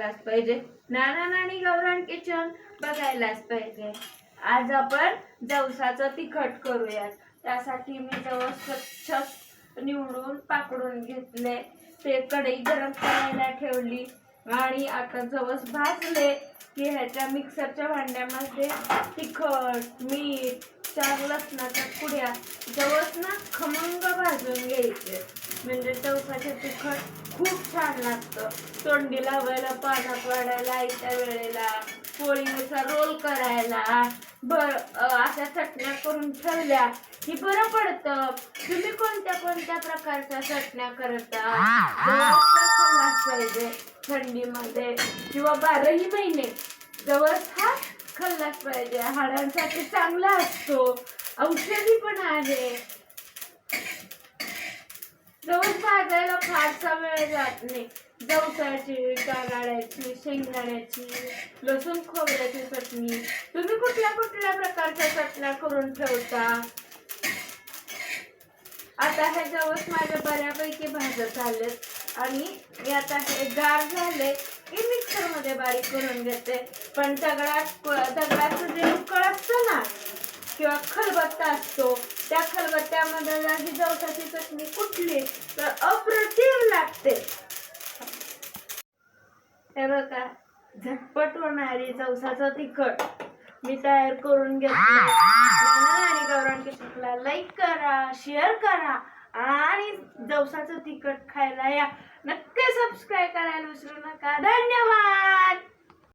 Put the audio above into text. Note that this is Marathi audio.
बघायलाच पाहिजे. नाना नानी गावरान किचन बघायलाच पाहिजे. आज आपण जवसाचं तिखट करूयात. त्यासाठी मी जवस स्वच्छ निवडून पाकडून घेतले. ते कढई गरम करायला ठेवली आणि आता जवस भाजले की ह्याच्या मिक्सरच्या भांड्यामध्ये तिखट, मीठ, 4 लसणाच्या कुड्या, जवस ना खमंग भाजून घ्यायचे. म्हणजे जवसाचे तिखट खूप छान लागतं. तोंडी लावायला, पानात वाढायला, आयत्या वेळेला, पोळीचा रोल करायला, अशा चटण्या करून ठेवल्या की बरं पडतं. तुम्ही कोणत्या कोणत्या प्रकारच्या चटण्या करता? जवस खाल्लाच पाहिजे थंडीमध्ये किंवा 12ही महिने जवस हा खाल्लाच पाहिजे. हाडांसाठी चांगला असतो, औषधी पण आहे. जवस भाजायला फारसा वेळ जात नाही. जवसाची, कानाड्याची, शेंगदाण्याची, लसूण खोबऱ्याची चटणी, तुम्ही कुठल्या कुठल्या प्रकारच्या चटण्या करून ठेवता? आता हे जवस माझे बऱ्यापैकी भाजत आलेत आणि मी आता हे गार झाले की मिक्सर मध्ये बारीक करून घेते. पण दगडाचं जे उकळ असतं ना किंवा खलबत्ता असतो, त्या खलबत्त्यामध्ये ही जवसाची चटणी कुठली तर अप्रतिम लागते. हे बघा, झटपट होणारी जवसाचं तिखट मी तयार करून घेतलं. नाना आणि गावरान किचनला लाईक करा, शेअर करा आणि जवसाचं तिखट खायला या. नक्की सबस्क्राईब करायला विसरू नका. धन्यवाद.